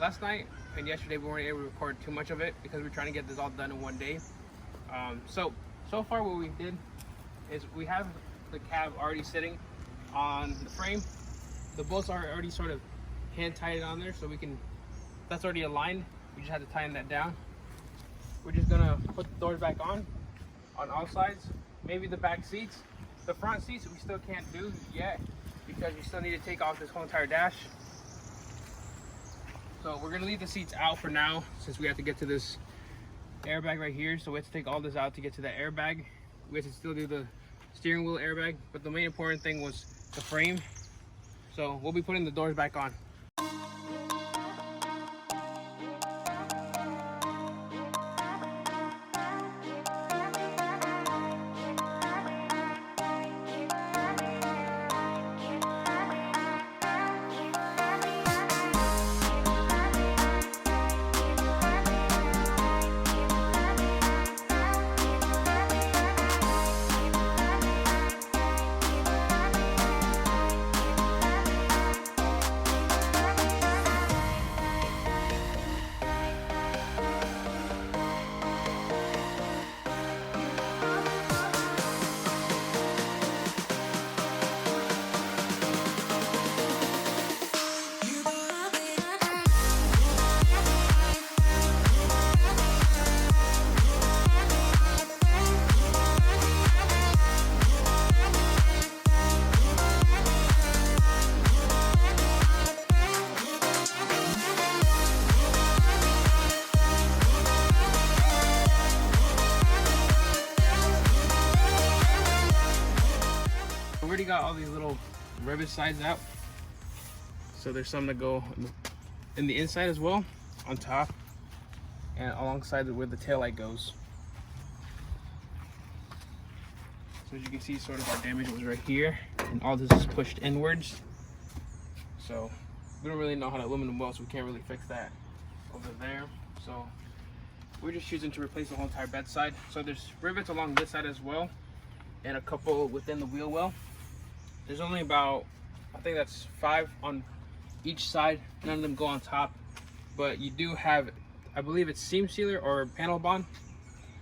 last night and yesterday we weren't able to record too much of it because we're trying to get this all done in one day. So far what we did is we have the cab already sitting on the frame. The bolts are already sort of hand tied on there, so we can, that's already aligned. We just had to tighten that down. We're just gonna put the doors back on all sides, maybe the back seats. The front seats we still can't do yet because you still need to take off this whole entire dash. So we're gonna leave the seats out for now since we have to get to this airbag right here. So we have to take all this out to get to that airbag. We have to still do the steering wheel airbag, but the main important thing was the frame. So we'll be putting the doors back on. Already got all these little rivet sides out, so there's some that go in the inside as well, on top and alongside where the taillight goes. So as you can see, sort of our damage was right here, and all this is pushed inwards. So we don't really know how to aluminum weld, so we can't really fix that over there. So we're just choosing to replace the whole entire bedside. So there's rivets along this side as well, and a couple within the wheel well. There's only about, I think that's 5 on each side. None of them go on top, but you do have, I believe it's seam sealer or panel bond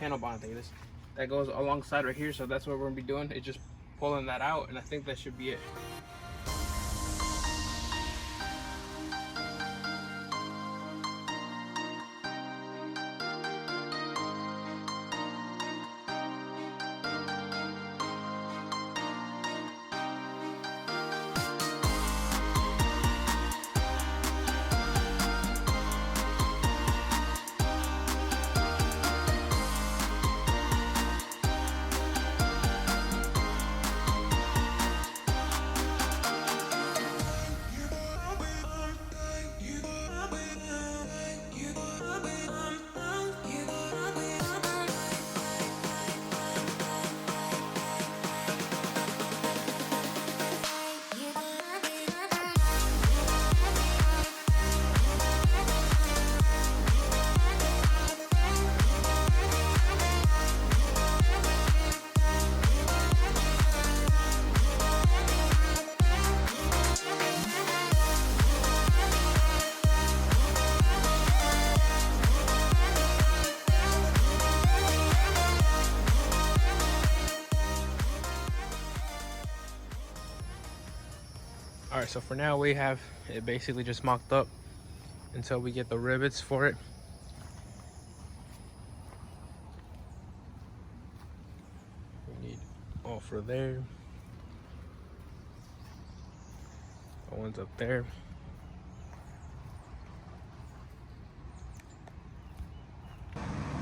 I think it is, that goes alongside right here. So that's what we're gonna be doing, is just pulling that out, and I think that should be it. All right, so for now we have it basically just mocked up until we get the rivets for it. We need all for there. The one's up there.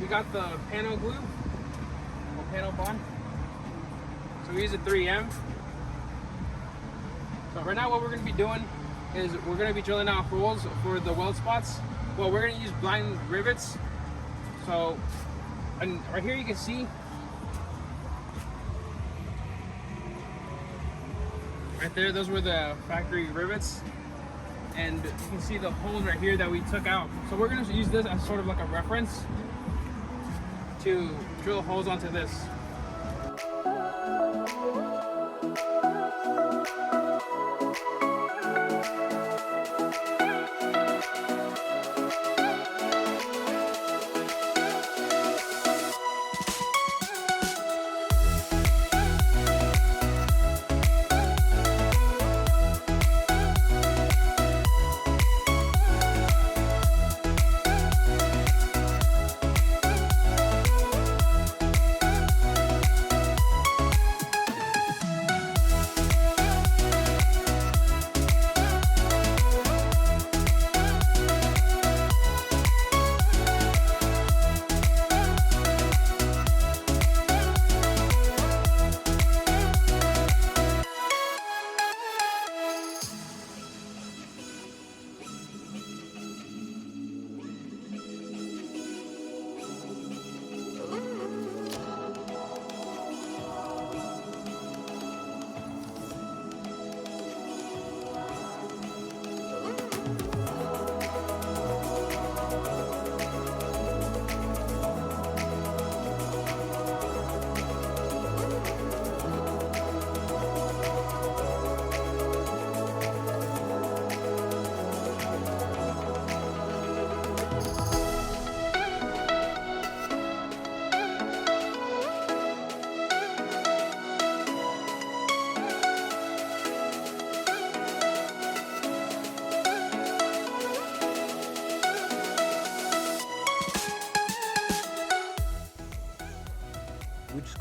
We got the panel glue or panel bond. So we use a 3M. So right now what we're going to be doing is we're going to be drilling out holes for the weld spots. Well, we're going to use blind rivets. So, and right here you can see, right there, those were the factory rivets. And you can see the holes right here that we took out. So we're going to use this as sort of like a reference to drill holes onto this.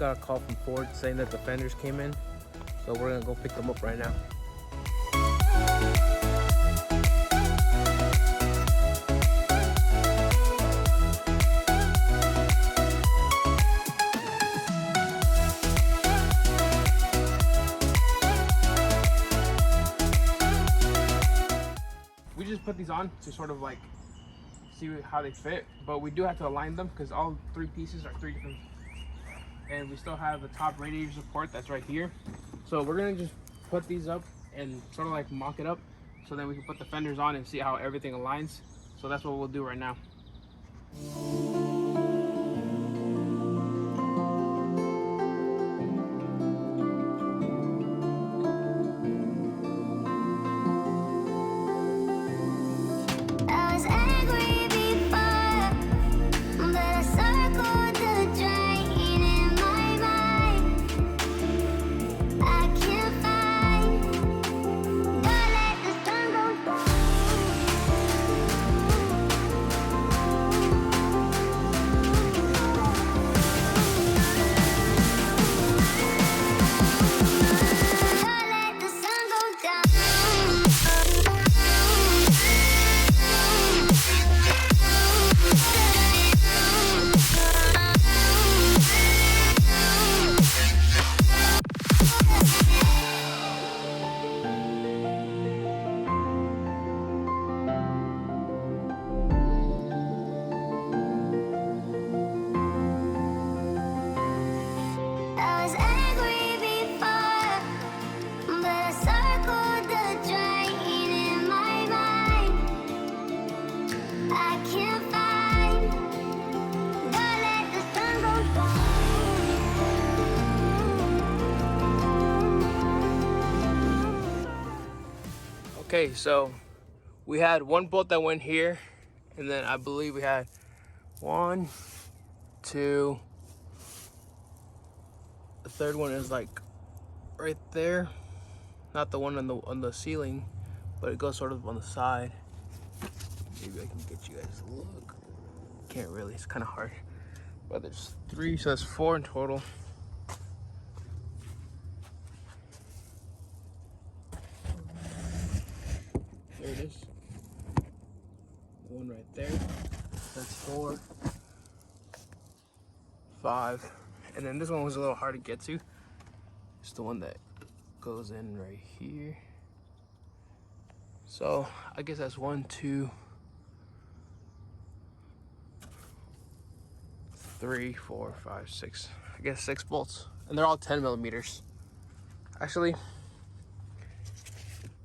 got a call from Ford saying that the fenders came in, so we're gonna go pick them up right now. We just put these on to sort of like see how they fit, but we do have to align them because all three pieces are three different, and we still have the top radiator support that's right here. So we're gonna just put these up and sort of like mock it up, so then we can put the fenders on and see how everything aligns. So that's what we'll do right now. Okay, so we had one bolt that went here, and then I believe we had 1, 2. The third one is like right there, not the one on the ceiling, but it goes sort of on the side. Maybe I can get you guys to look. Can't really, it's kind of hard. But there's 3, so that's 4 in total. There it is. One right there. That's 4, 5. And then this one was a little hard to get to. It's the one that goes in right here. So I guess that's 1, 2, 3, 4, 5, 6. I guess 6 bolts. And they're all 10 millimeters. Actually,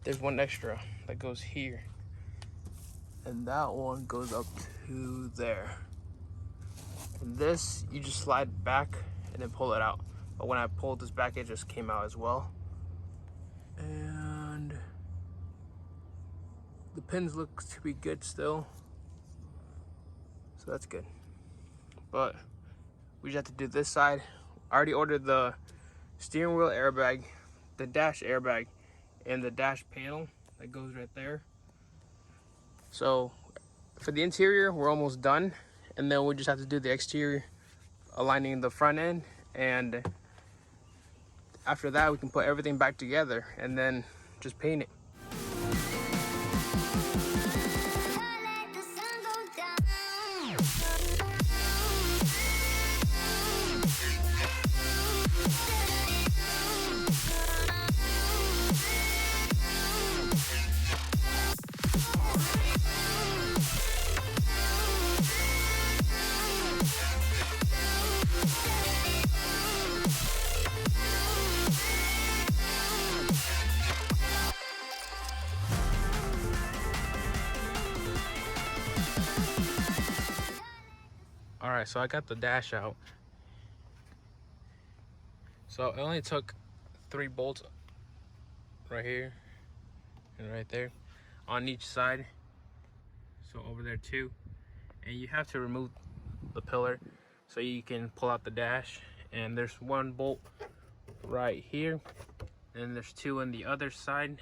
there's one extra that goes here, and that one goes up to there. And this, you just slide back and then pull it out. But when I pulled this back, it just came out as well. And the pins look to be good still, so that's good. But we just have to do this side. I already ordered the steering wheel airbag, the dash airbag, and the dash panel that goes right there. So for the interior, we're almost done, and then we just have to do the exterior, aligning the front end, and after that we can put everything back together and then just paint it. All right, so I got the dash out. So it only took 3 bolts right here and right there on each side. So over there too. And you have to remove the pillar so you can pull out the dash. And there's 1 bolt right here. And there's 2 on the other side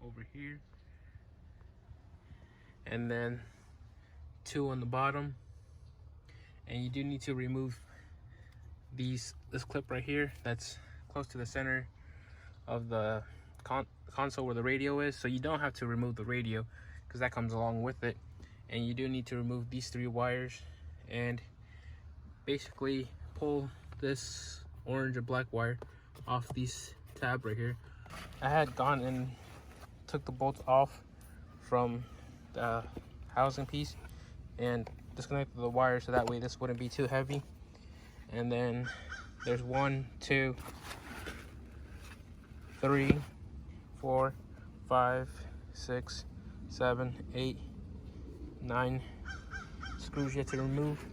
over here. And then 2 on the bottom. And you do need to remove these this clip right here that's close to the center of the console where the radio is. So you don't have to remove the radio because that comes along with it. And you do need to remove these 3 wires and basically pull this orange and black wire off these tab right here. I had gone and took the bolts off from the housing piece and disconnected the wire so that way this wouldn't be too heavy. And then there's 1, 2, 3, 4, 5, 6, 7, 8, 9 screws yet to remove.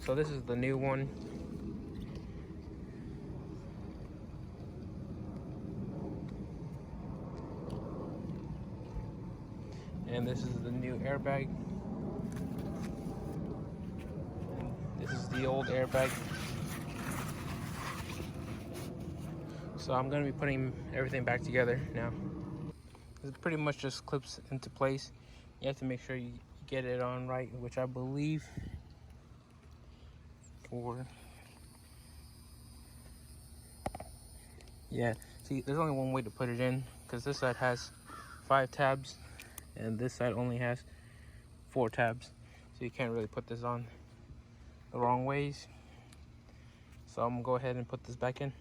So this is the new one. And this is the new airbag. And this is the old airbag. So I'm going to be putting everything back together now. It pretty much just clips into place. You have to make sure you get it on right, which I believe yeah, see, there's only one way to put it in because this side has 5 tabs and this side only has 4 tabs, so you can't really put this on the wrong ways. So I'm gonna go ahead and put this back in.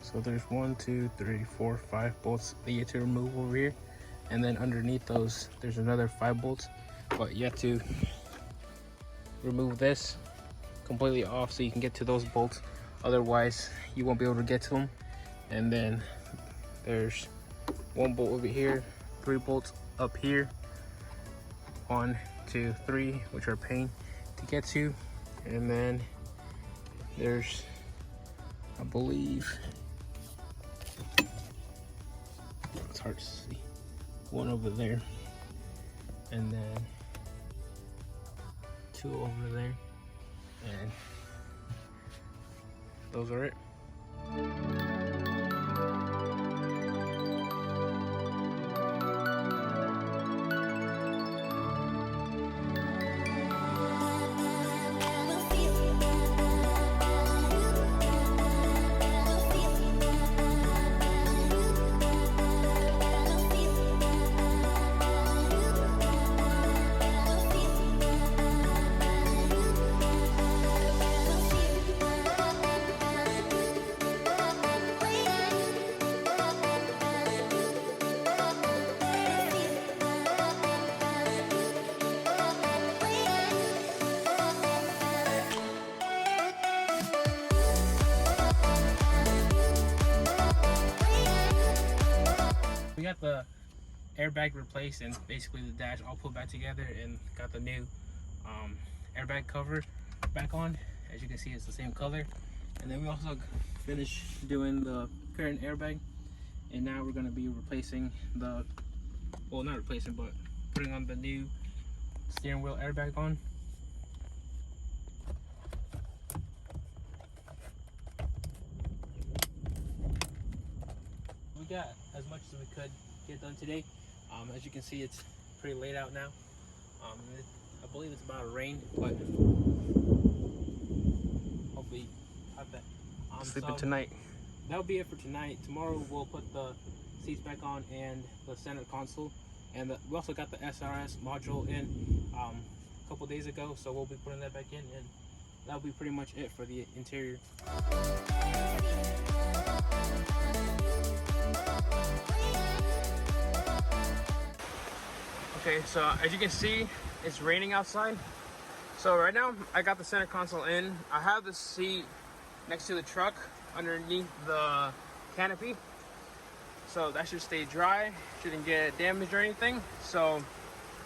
So there's 1, 2, 3, 4, 5 bolts that you have to remove over here, and then underneath those there's another 5 bolts, but you have to remove this completely off so you can get to those bolts, otherwise you won't be able to get to them. And then there's 1 bolt over here, 3 bolts up here, 1, 2, 3, which are a pain to get to. And then there's, I believe, it's hard to see, 1 over there, and then 2 over there, and those are it. We got the airbag replaced and basically the dash all put back together, and got the new airbag cover back on. As you can see, it's the same color. And then we also finished doing the current airbag, and now we're going to be replacing the, well, not replacing, but putting on the new steering wheel airbag on. We got as much as we could get done today. As you can see, it's pretty late out now. I believe it's about to rain, but hopefully have that. Sleeping tonight. That'll be it for tonight. Tomorrow we'll put the seats back on and the center console, and we also got the SRS module in a couple days ago, so we'll be putting that back in, and that'll be pretty much it for the interior. Okay, so as you can see, it's raining outside. So right now I got the center console in. I have the seat next to the truck underneath the canopy, so that should stay dry, shouldn't get damaged or anything. So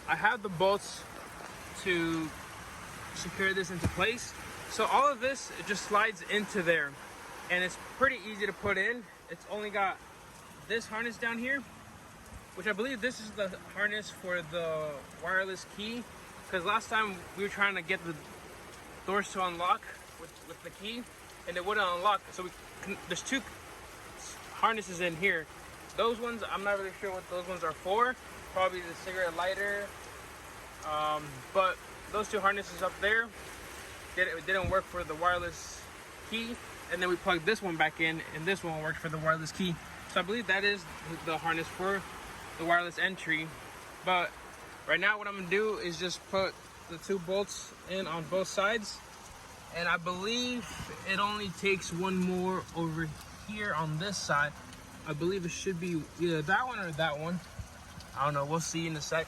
I have the bolts to secure this into place. So all of this, it just slides into there, and it's pretty easy to put in. It's only got this harness down here, which I believe this is the harness for the wireless key, because last time we were trying to get the doors to unlock with the key and it wouldn't unlock. So there's two harnesses in here. Those ones, I'm not really sure what those ones are for. Probably the cigarette lighter, but those two harnesses up there, it didn't work for the wireless key, and then we plugged this one back in, and this one worked for the wireless key. So I believe that is the harness for the wireless entry. But right now what I'm gonna do is just put the two bolts in on both sides, and I believe it only takes one more over here on this side. I believe it should be either that one or that one. I don't know, we'll see in a sec.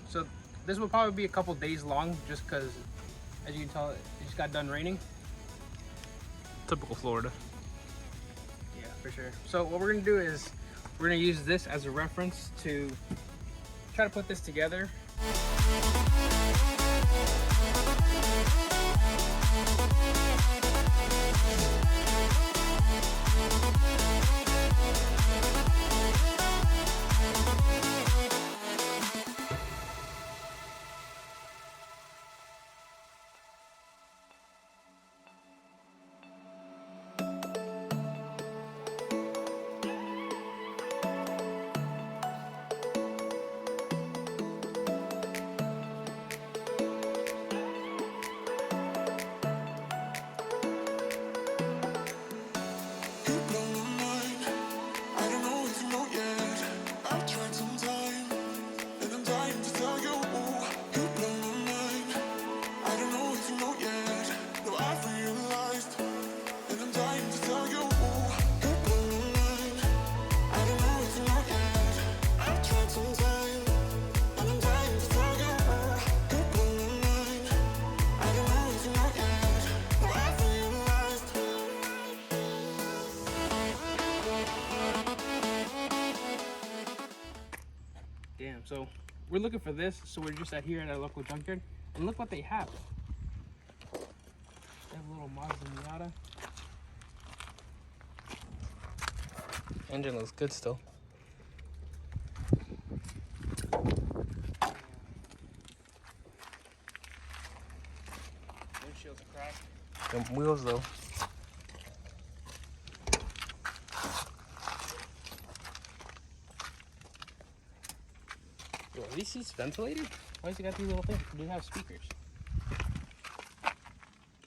So this will probably be a couple days long, just because, as you can tell, it just got done raining. Typical Florida. Yeah, for sure. So what we're gonna do is we're gonna use this as a reference to try to put this together. Damn, so we're looking for this, so we're just out here at our local junkyard, and look what they have. They have a little Mazda Miata. Engine looks good still. Windshield's cracked. Them wheels though. Yo, are these seats ventilated? Why does it got these little things? Do they have speakers? I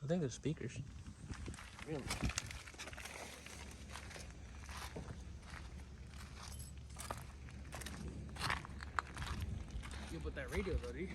think they're speakers. Really? Yeah, but that radio though, dude.